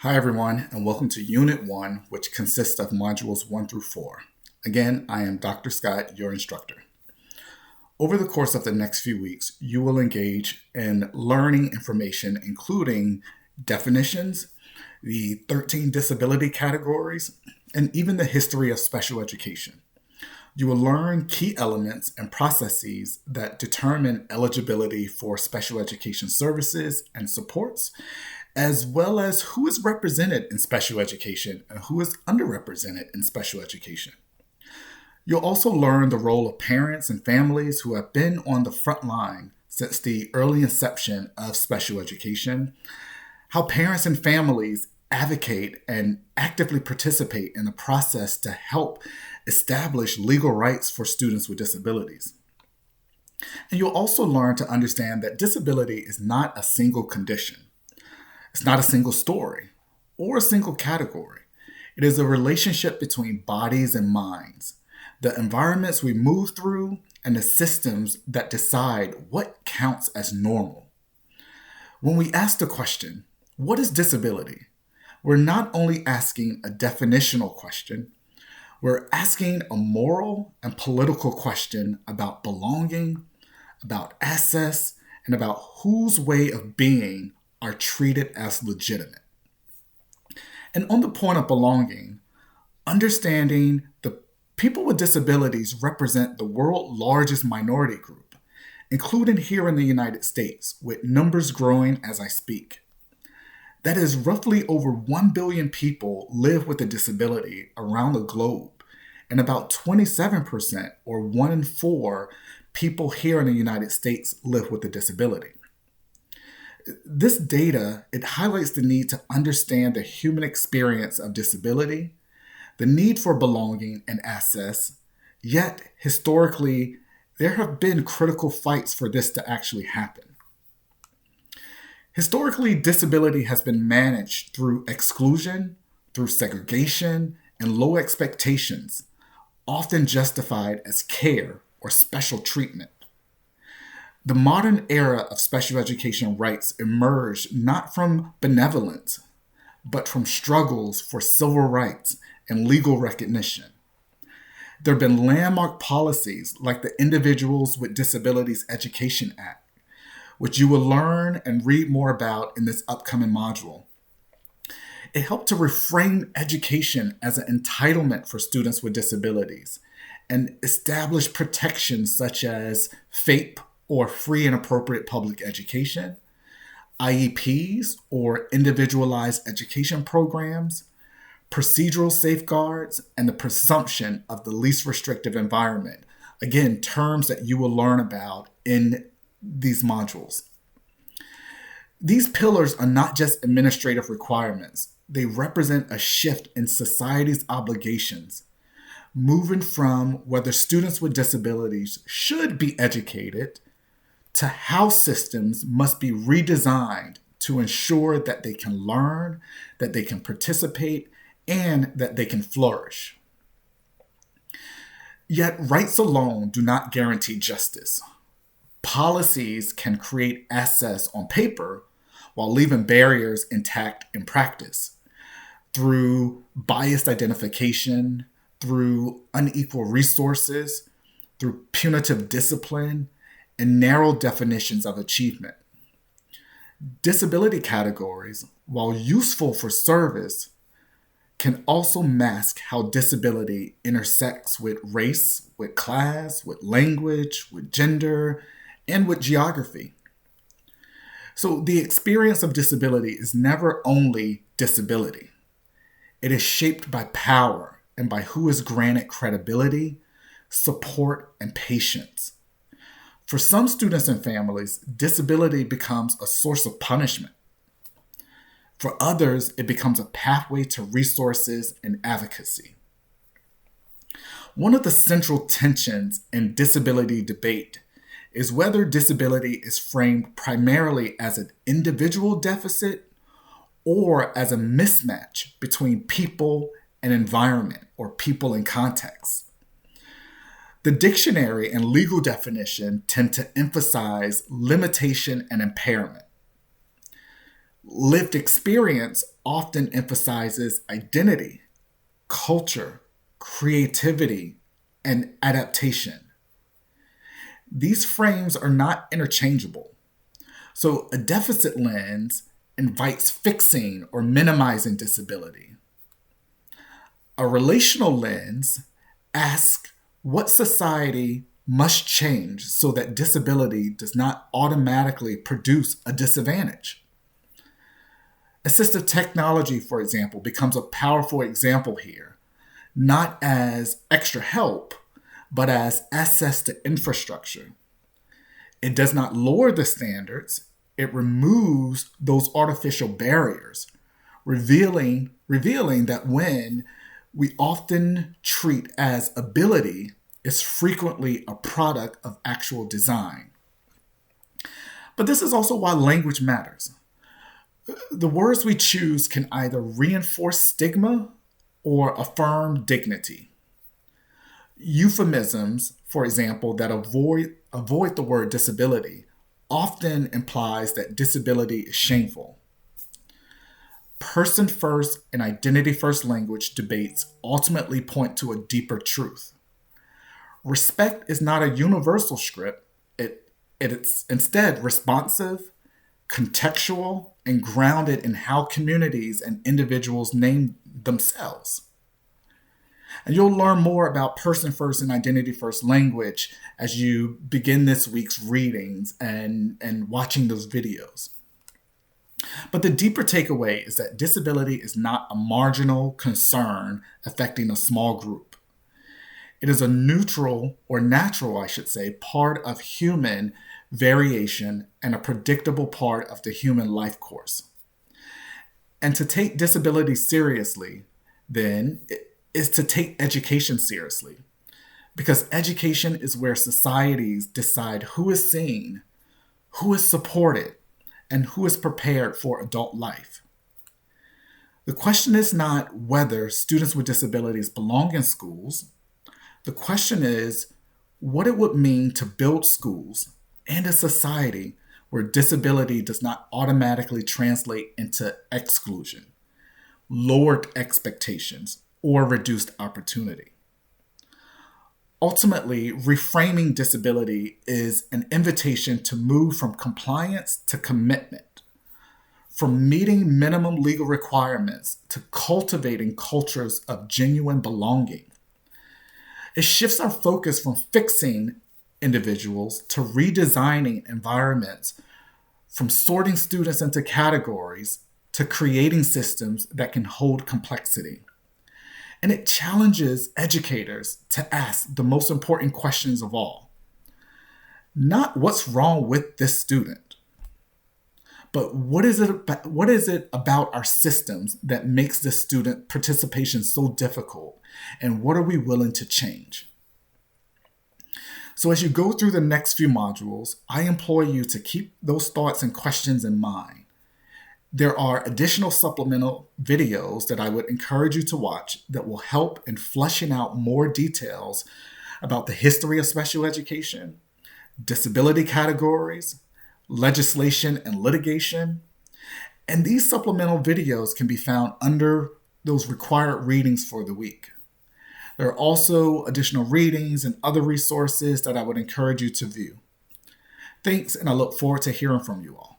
Hi everyone, and welcome to Unit 1, which consists of modules 1 through 4. Again, I am Dr. Scott, your instructor. Over the course of the next few weeks, you will engage in learning information including definitions, the 13 disability categories, and even the history of special education. You will learn key elements and processes that determine eligibility for special education services and supports, as well as who is represented in special education and who is underrepresented in special education. You'll also learn the role of parents and families who have been on the front line since the early inception of special education, how parents and families advocate and actively participate in the process to help establish legal rights for students with disabilities. And you'll also learn to understand that disability is not a single condition. It's not a single story or a single category. It is a relationship between bodies and minds, the environments we move through, and the systems that decide what counts as normal. When we ask the question, what is disability? We're not only asking a definitional question, we're asking a moral and political question about belonging, about access, and about whose way of being are treated as legitimate. And on the point of belonging, understanding the people with disabilities represent the world's largest minority group, including here in the United States, with numbers growing as I speak. That is, roughly over 1 billion people live with a disability around the globe, and about 27%, or 1 in 4, people here in the United States live with a disability. This data, it highlights the need to understand the human experience of disability, the need for belonging and access, yet historically, there have been critical fights for this to actually happen. Historically, disability has been managed through exclusion, through segregation, and low expectations, often justified as care or special treatment. The modern era of special education rights emerged not from benevolence, but from struggles for civil rights and legal recognition. There have been landmark policies like the Individuals with Disabilities Education Act, which you will learn and read more about in this upcoming module. It helped to reframe education as an entitlement for students with disabilities and establish protections such as FAPE, or free and appropriate public education, IEPs, or individualized education programs, procedural safeguards, and the presumption of the least restrictive environment. Again, terms that you will learn about in these modules. These pillars are not just administrative requirements. They represent a shift in society's obligations, moving from whether students with disabilities should be educated to how systems must be redesigned to ensure that they can learn, that they can participate, and that they can flourish. Yet rights alone do not guarantee justice. Policies can create access on paper while leaving barriers intact in practice through biased identification, through unequal resources, through punitive discipline, and narrow definitions of achievement. Disability categories, while useful for service, can also mask how disability intersects with race, with class, with language, with gender, and with geography. So the experience of disability is never only disability. It is shaped by power and by who is granted credibility, support, and patience. For some students and families, disability becomes a source of punishment. For others, it becomes a pathway to resources and advocacy. One of the central tensions in disability debate is whether disability is framed primarily as an individual deficit or as a mismatch between people and environment, or people and context. The dictionary and legal definition tend to emphasize limitation and impairment. Lived experience often emphasizes identity, culture, creativity, and adaptation. These frames are not interchangeable. So a deficit lens invites fixing or minimizing disability. A relational lens asks what society must change so that disability does not automatically produce a disadvantage. Assistive technology, for example, becomes a powerful example here, not as extra help, but as access to infrastructure. It does not lower the standards, it removes those artificial barriers, revealing that when we often treat as ability is frequently a product of actual design. But this is also why language matters. The words we choose can either reinforce stigma or affirm dignity. Euphemisms, for example, that avoid the word disability often implies that disability is shameful. Person first and identity first language debates ultimately point to a deeper truth. Respect is not a universal script, it's instead responsive, contextual, and grounded in how communities and individuals name themselves. And you'll learn more about person first and identity first language as you begin this week's readings and watching those videos. But the deeper takeaway is that disability is not a marginal concern affecting a small group. It is a neutral, or natural, I should say, part of human variation and a predictable part of the human life course. And to take disability seriously, then, is to take education seriously. Because education is where societies decide who is seen, who is supported, and who is prepared for adult life. The question is not whether students with disabilities belong in schools. The question is what it would mean to build schools and a society where disability does not automatically translate into exclusion, lowered expectations, or reduced opportunity. Ultimately, reframing disability is an invitation to move from compliance to commitment, from meeting minimum legal requirements to cultivating cultures of genuine belonging. It shifts our focus from fixing individuals to redesigning environments, from sorting students into categories to creating systems that can hold complexity. And it challenges educators to ask the most important questions of all. Not what's wrong with this student, but what is it about our systems that makes this student participation so difficult, and what are we willing to change? So as you go through the next few modules, I implore you to keep those thoughts and questions in mind. There are additional supplemental videos that I would encourage you to watch that will help in fleshing out more details about the history of special education, disability categories, legislation and litigation. And these supplemental videos can be found under those required readings for the week. There are also additional readings and other resources that I would encourage you to view. Thanks, and I look forward to hearing from you all.